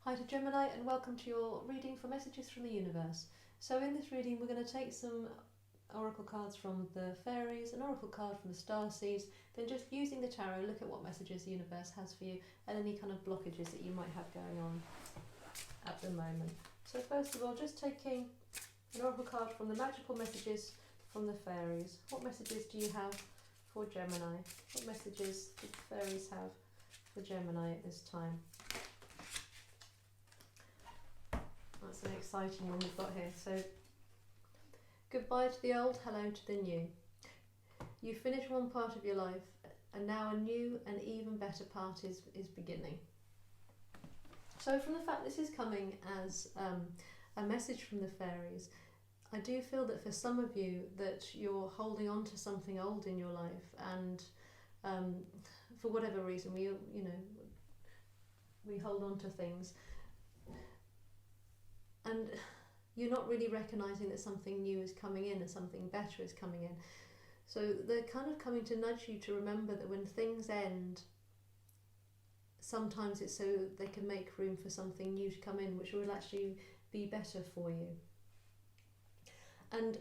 Hi to Gemini and welcome to your reading for messages from the universe. So in this reading we're going to take some oracle cards from the fairies, an oracle card from the star seeds, then just using the tarot look at what messages the universe has for you and any kind of blockages that you might have going on at the moment. So first of all, just taking an oracle card from the magical messages from the fairies. What messages do you have for Gemini? What messages do the fairies have for Gemini at this time? That's an exciting one we've got here. So, goodbye to the old, hello to the new. You finished one part of your life and now a new and even better part is beginning. So from the fact this is coming as a message from the fairies, I do feel that for some of you that you're holding on to something old in your life, and for whatever reason we hold on to things. And you're not really recognising that something new is coming in and something better is coming in. So they're kind of coming to nudge you to remember that when things end, sometimes it's so they can make room for something new to come in, which will actually be better for you. And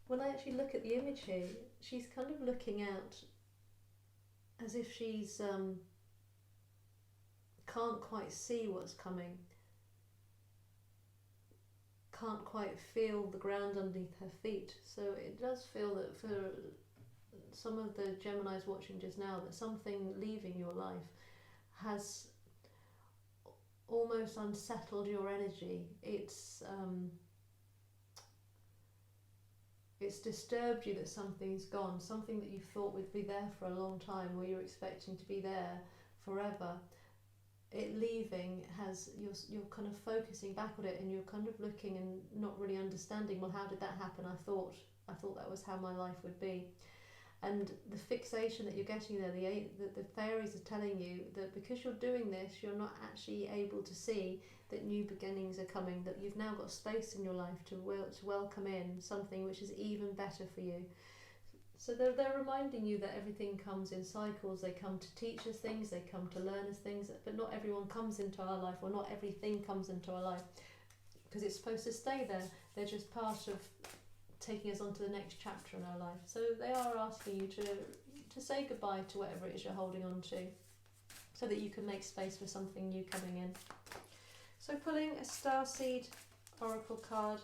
when I actually look at the image here, she's kind of looking out as if she's can't quite see what's coming. Can't quite feel the ground underneath her feet. So it does feel that for some of the Geminis watching just now, that something leaving your life has almost unsettled your energy. It's disturbed you that something's gone, something that you thought would be there for a long time, or you're expecting to be there forever. It leaving has, you're kind of focusing back on it, and you're kind of looking and not really understanding, well, how did that happen? I thought that was how my life would be. And the fixation that you're getting there, the fairies are telling you that because you're doing this, you're not actually able to see that new beginnings are coming, that you've now got space in your life to welcome in something which is even better for you. So they're reminding you that everything comes in cycles. They come to teach us things, they come to learn us things, but not everyone comes into our life, or not everything comes into our life because it's supposed to stay there. They're just part of taking us on to the next chapter in our life. So they are asking you to say goodbye to whatever it is you're holding on to, so that you can make space for something new coming in. So pulling a starseed oracle card,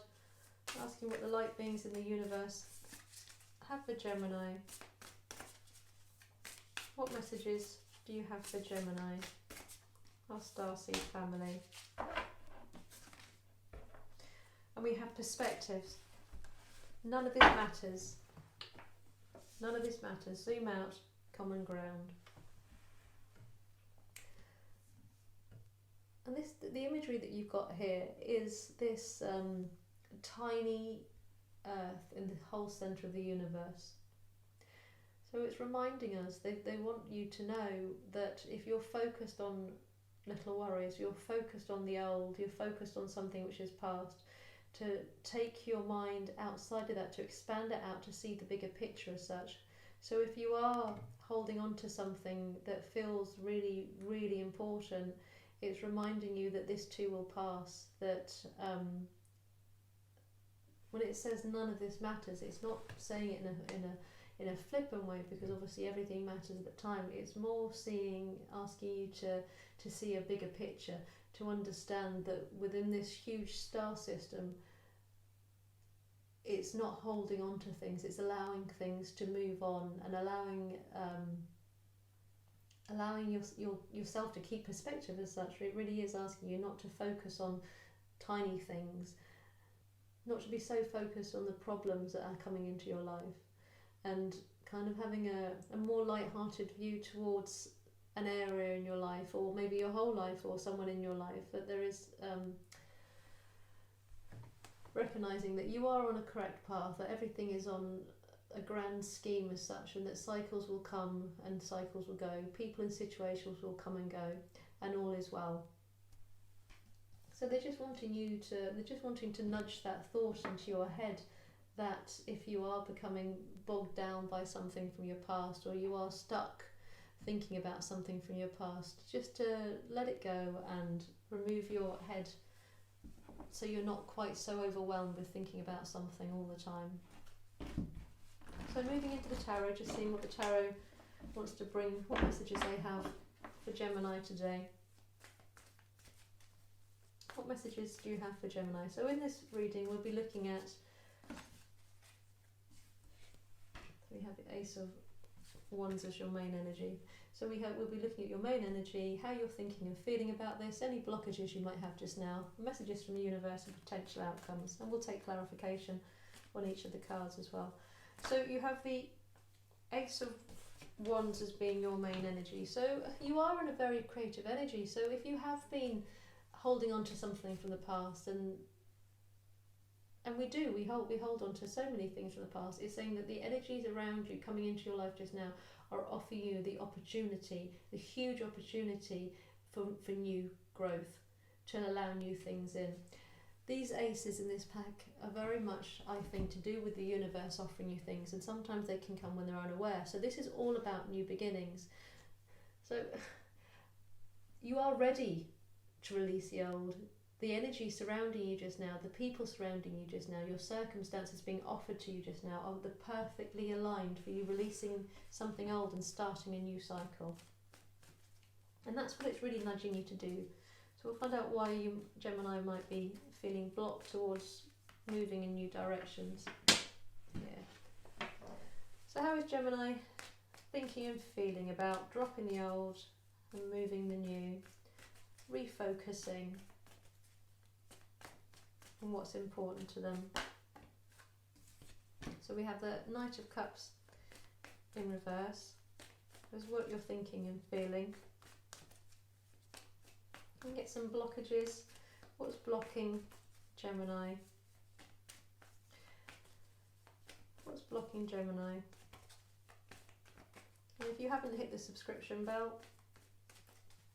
asking what the light beings in the universe have for Gemini. What messages do you have for Gemini, our starseed family? And we have perspectives. None of this matters. None of this matters. Zoom out, common ground. And the imagery that you've got here is this tiny earth in the whole centre of the universe. So it's reminding us, they want you to know that if you're focused on little worries, you're focused on the old, you're focused on something which is past, to take your mind outside of that, to expand it out, to see the bigger picture as such. So if you are holding on to something that feels really, really important, it's reminding you that this too will pass, that when it says none of this matters, it's not saying it in a flippant way, because obviously everything matters at the time. It's more asking you to see a bigger picture, to understand that within this huge star system, it's not holding on to things, it's allowing things to move on, and allowing yourself to keep perspective as such. It really is asking you not to focus on tiny things, not to be so focused on the problems that are coming into your life, and kind of having a more light-hearted view towards an area in your life, or maybe your whole life, or someone in your life, that there is recognising that you are on a correct path, that everything is on a grand scheme as such, and that cycles will come and cycles will go, people and situations will come and go, and all is well. So they're just wanting to nudge that thought into your head, that if you are becoming bogged down by something from your past, or you are stuck thinking about something from your past, just to let it go and remove your head so you're not quite so overwhelmed with thinking about something all the time. So moving into the tarot, just seeing what the tarot wants to bring, what messages they have for Gemini today. What messages do you have for Gemini? So in this reading we'll be looking at, we have the Ace of Wands as your main energy. So we'll be looking at your main energy, how you're thinking and feeling about this, any blockages you might have just now, messages from the universe and potential outcomes, and we'll take clarification on each of the cards as well. So you have the Ace of Wands as being your main energy. So you are in a very creative energy. So if you have been holding on to something from the past, and we hold on to so many things from the past, it's saying that the energies around you coming into your life just now are offering you the opportunity, the huge opportunity for new growth, to allow new things in. These aces in this pack are very much, I think, to do with the universe offering you things, and sometimes they can come when they're unaware. So this is all about new beginnings. So you are ready to release the old. The energy surrounding you just now, the people surrounding you just now, your circumstances being offered to you just now are the perfectly aligned for you releasing something old and starting a new cycle. And that's what it's really nudging you to do. So we'll find out why you, Gemini, might be feeling blocked towards moving in new directions. Yeah. So how is Gemini thinking and feeling about dropping the old and moving the new, refocusing on what's important to them? So we have the Knight of Cups in reverse. There's what you're thinking and feeling. And get some blockages. What's blocking Gemini? What's blocking Gemini? And if you haven't hit the subscription bell,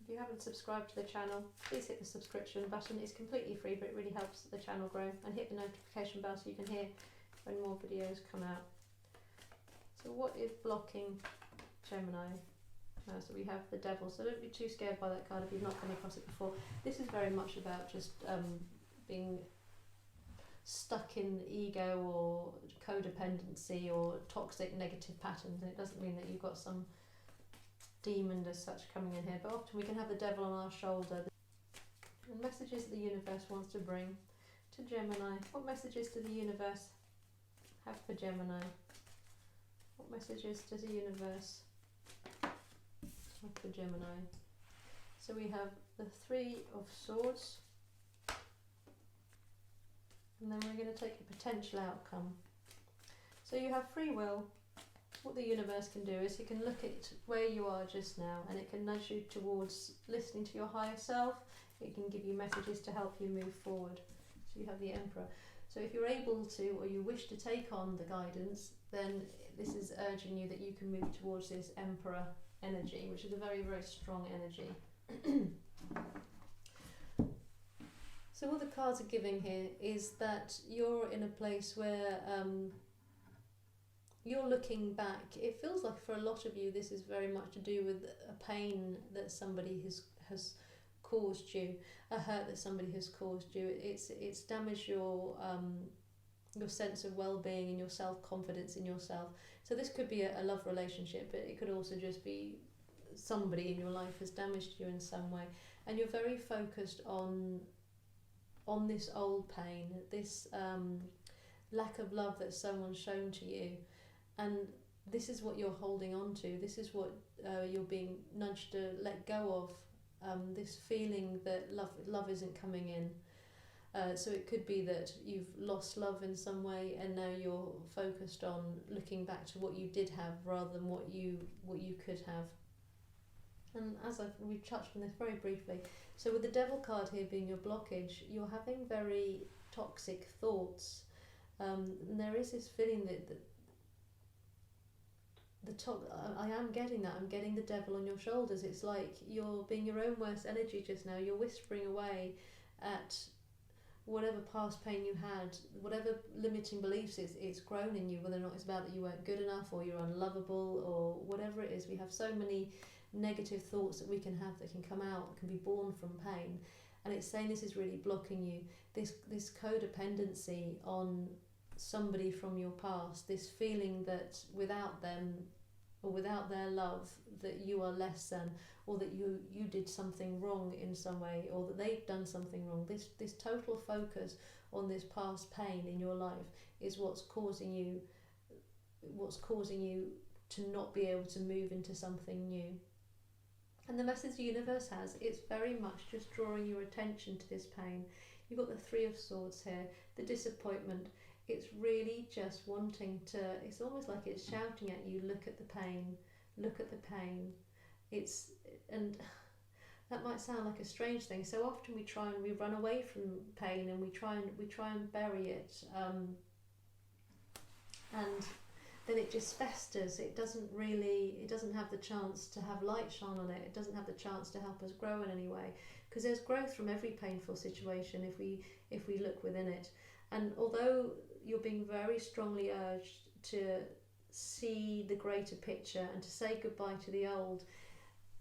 if you haven't subscribed to the channel, please hit the subscription button. It's completely free, but it really helps the channel grow. And hit the notification bell so you can hear when more videos come out. So what is blocking Gemini? So we have the Devil. So don't be too scared by that card if you've not come across it before. This is very much about just being stuck in ego or codependency or toxic negative patterns. And it doesn't mean that you've got some demon as such coming in here, but often we can have the Devil on our shoulder. And messages the universe wants to bring to Gemini. What messages does the universe have for Gemini? What messages does the universe have for Gemini? So we have the Three of Swords, and then we're going to take a potential outcome. So you have free will. What the universe can do is it can look at where you are just now, and it can nudge you towards listening to your higher self. It can give you messages to help you move forward. So you have the Emperor. So if you're able to, or you wish to take on the guidance, then this is urging you that you can move towards this Emperor energy, which is a very, very strong energy. So what the cards are giving here is that you're in a place where you're looking back. It feels like for a lot of you this is very much to do with a pain that somebody has caused you, a hurt that somebody has caused you. It's damaged your sense of well-being and your self-confidence in yourself. So this could be a love relationship, but it could also just be somebody in your life has damaged you in some way, and you're very focused on this old pain, this lack of love that someone's shown to you, and this is what you're holding on to. This is what you're being nudged to let go of, this feeling that love isn't coming in. So it could be that you've lost love in some way, and now you're focused on looking back to what you did have rather than what you could have. And as we've touched on this very briefly, so with the Devil card here being your blockage, you're having very toxic thoughts. And there is this feeling that I am getting that. I'm getting the Devil on your shoulders. It's like you're being your own worst energy just now. You're whispering away at whatever past pain you had, whatever limiting beliefs it's grown in you, whether or not it's about that you weren't good enough or you're unlovable or whatever it is. We have so many negative thoughts that we can have that can come out, can be born from pain. And it's saying this is really blocking you. This codependency on somebody from your past, this feeling that without them or without their love that you are less than, or that you did something wrong in some way, or that they've done something wrong. This total focus on this past pain in your life is what's causing you to not be able to move into something new. And the message the universe has, it's very much just drawing your attention to this pain. You've got the Three of Swords here, the disappointment. It's really just wanting to, it's almost like it's shouting at you, look at the pain, look at the pain. And that might sound like a strange thing. So often we run away from pain, and we try and bury it, and then it just festers. It doesn't have the chance to have light shine on it. It doesn't have the chance to help us grow in any way, because there's growth from every painful situation if we look within it. And although you're being very strongly urged to see the greater picture and to say goodbye to the old,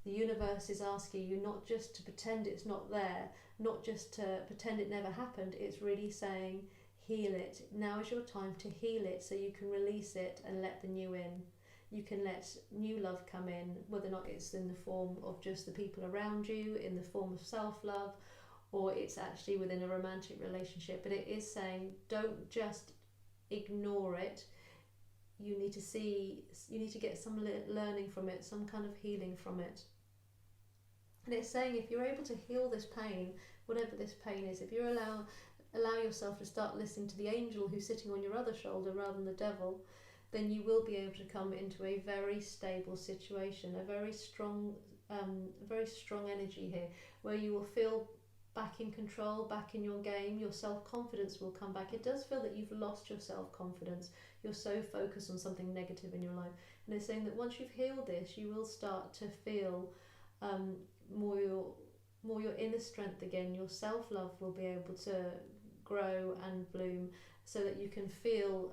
the universe is asking you not just to pretend it's not there, not just to pretend it never happened. It's really saying, heal it. Now is your time to heal it, so you can release it and let the new in. You can let new love come in, whether or not it's in the form of just the people around you, in the form of self-love, or it's actually within a romantic relationship. But it is saying, don't just ignore it. You need to get some learning from it, some kind of healing from it. And it's saying, if you're able to heal this pain, whatever this pain is, if you allow yourself to start listening to the angel who's sitting on your other shoulder rather than the devil, then you will be able to come into a very stable situation, a very strong energy here, where you will feel back in control, back in your game. Your self-confidence will come back. It does feel that you've lost your self-confidence. You're so focused on something negative in your life. And it's saying that once you've healed this, you will start to feel more your inner strength again. Your self-love will be able to grow and bloom, so that you can feel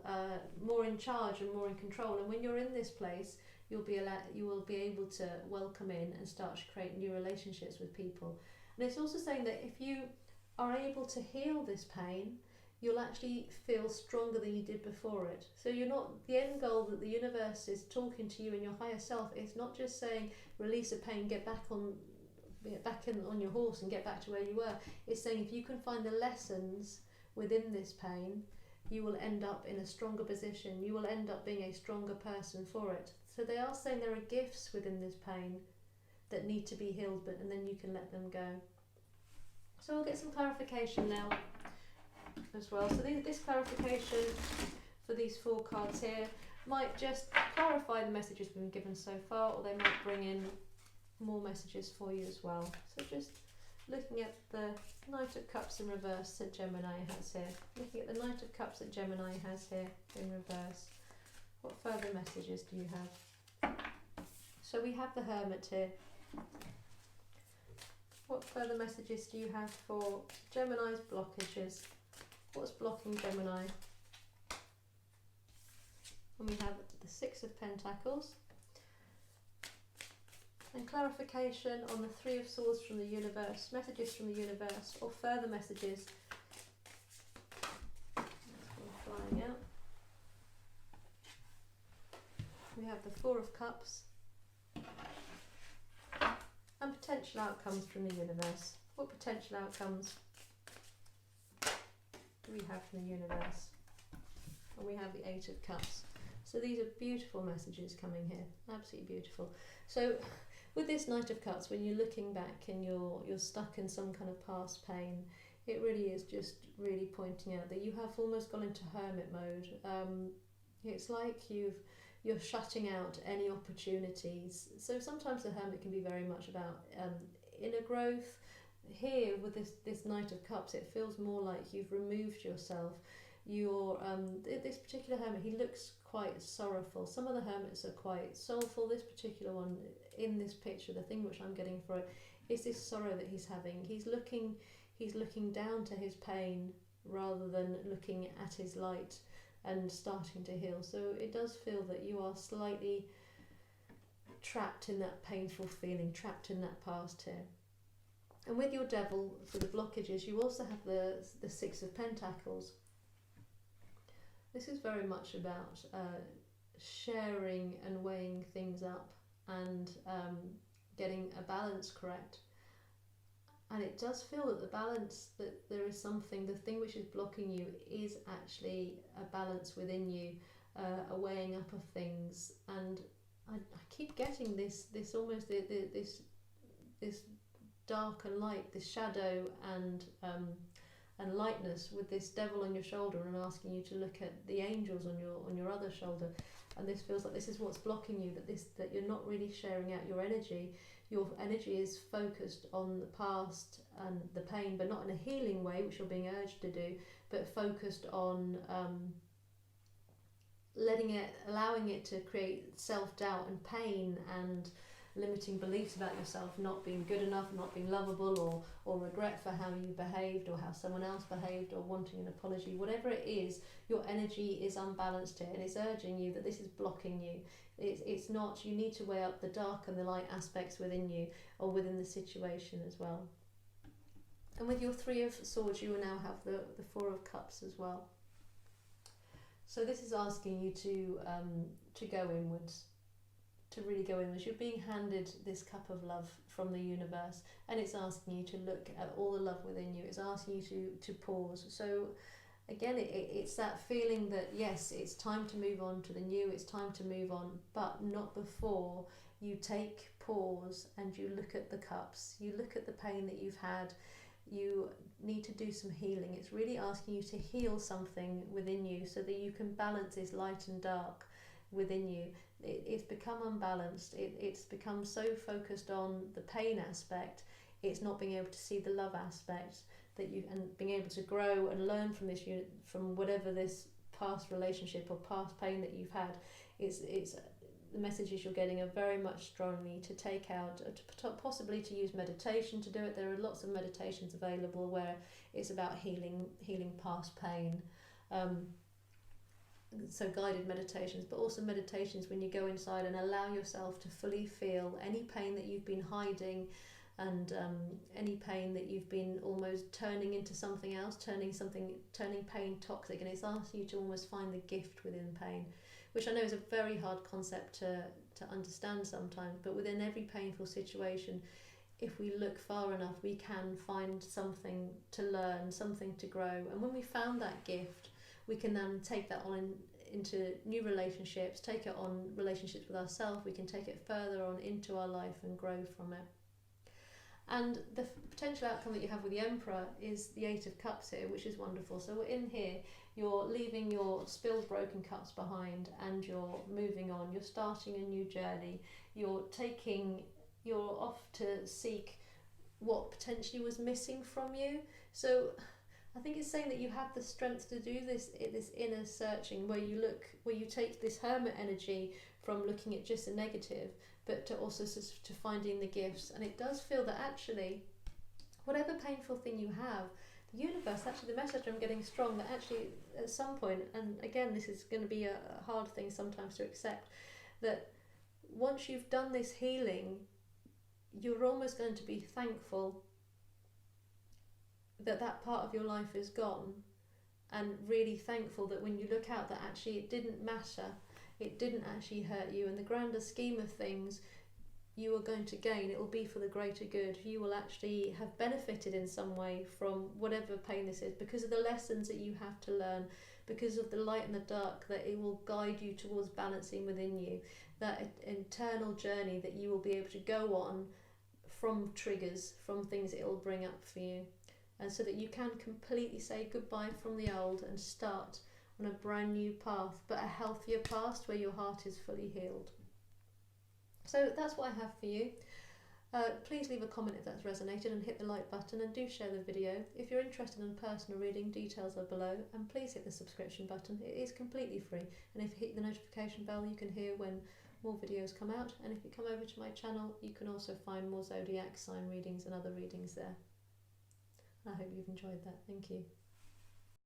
more in charge and more in control. And when you're in this place, you will be able to welcome in and start to create new relationships with people. And it's also saying that if you are able to heal this pain, you'll actually feel stronger than you did before it. So you're not, the end goal that the universe is talking to you in your higher self, it's not just saying release the pain, get back on your horse and get back to where you were. It's saying if you can find the lessons within this pain, you will end up in a stronger position. You will end up being a stronger person for it. So they are saying there are gifts within this pain that need to be healed, and then you can let them go. So we'll get some clarification now as well. So this clarification for these 4 cards here might just clarify the messages we've been given so far, or they might bring in more messages for you as well. So just looking at the Knight of Cups in reverse that Gemini has here. Looking at the Knight of Cups that Gemini has here in reverse. What further messages do you have? So we have the Hermit here. What further messages do you have for Gemini's blockages? What's blocking Gemini? And we have the Six of Pentacles. And clarification on the Three of Swords from the universe, messages from the universe, or further messages. That's all flying out. We have the Four of Cups. And potential outcomes from the universe. What potential outcomes do we have from the universe? And we have the Eight of Cups. So these are beautiful messages coming here, absolutely beautiful. So with this Knight of Cups, when you're looking back and you're stuck in some kind of past pain, it really is just really pointing out that you have almost gone into hermit mode. It's like you're shutting out any opportunities. So sometimes the Hermit can be very much about inner growth. Here with this Knight of Cups, it feels more like you've removed yourself. This particular Hermit, he looks quite sorrowful. Some of the Hermits are quite soulful. This particular one in this picture, the thing which I'm getting for it, is this sorrow that he's having. He's looking down to his pain rather than looking at his light and starting to heal. So it does feel that you are slightly trapped in that painful feeling, trapped in that past here. And with your devil, for the blockages, you also have the Six of Pentacles. This is very much about sharing and weighing things up and getting a balance correct. And it does feel that the balance, that there is something, the thing which is blocking you is actually a balance within you, a weighing up of things. And I keep getting this almost this dark and light, this shadow and lightness with this devil on your shoulder, and asking you to look at the angels on your other shoulder. And this feels like this is what's blocking you, that you're not really sharing out your energy. Your energy is focused on the past and the pain, but not in a healing way, which you're being urged to do, but focused on allowing it to create self-doubt and pain and limiting beliefs about yourself, not being good enough, not being lovable, or regret for how you behaved or how someone else behaved, or wanting an apology. Whatever it is, your energy is unbalanced here, and it's urging you that this is blocking you. It's not, you need to weigh up the dark and the light aspects within you, or within the situation as well. And with your Three of Swords, you will now have the Four of Cups as well. So this is asking you to go inwards, to really go inwards. You're being handed this cup of love from the universe, and it's asking you to look at all the love within you. It's asking you to pause. So again, it's that feeling that yes, it's time to move on to the new, it's time to move on, but not before you take pause and you look at the cups, you look at the pain that you've had. You need to do some healing. It's really asking you to heal something within you so that you can balance this light and dark within you. It's become unbalanced. It's become so focused on the pain aspect, it's not being able to see the love aspect, and being able to grow and learn from this unit, from whatever this past relationship or past pain that you've had. It's the messages you're getting are very much strongly to take out, possibly to use meditation to do it. There are lots of meditations available where it's about healing past pain. So guided meditations, but also meditations when you go inside and allow yourself to fully feel any pain that you've been hiding, and any pain that you've been almost turning into something else, turning pain toxic. And it's asking you to almost find the gift within pain, which I know is a very hard concept to understand sometimes, but within every painful situation, if we look far enough, we can find something to learn, something to grow. And when we found that gift, we can then take that on into new relationships, take it on relationships with ourselves. We can take it further on into our life and grow from it. And the potential outcome that you have with the Emperor is the Eight of Cups here, which is wonderful. So we're in here, you're leaving your spilled, broken cups behind, and you're moving on. You're starting a new journey. You're off to seek what potentially was missing from you. So I think it's saying that you have the strength to do this inner searching, where you take this hermit energy from looking at just the negative, but to also to finding the gifts. And it does feel that actually, whatever painful thing you have, the universe, actually the message I'm getting strong, that actually at some point, and again this is going to be a hard thing sometimes to accept, that once you've done this healing, you're almost going to be thankful that part of your life is gone, and really thankful that when you look out, that actually it didn't matter, it didn't actually hurt you. In the grander scheme of things, you are going to gain. It will be for the greater good. You will actually have benefited in some way from whatever pain this is, because of the lessons that you have to learn, because of the light and the dark, that it will guide you towards balancing within you, that internal journey that you will be able to go on from triggers, from things it will bring up for you. And so that you can completely say goodbye from the old and start on a brand new path, but a healthier past where your heart is fully healed. So that's what I have for you. Please leave a comment if that's resonated, and hit the like button, and do share the video. If you're interested in personal reading, details are below, and please hit the subscription button. It is completely free, and if you hit the notification bell, you can hear when more videos come out. And if you come over to my channel, you can also find more zodiac sign readings and other readings there. I hope you've enjoyed that. Thank you.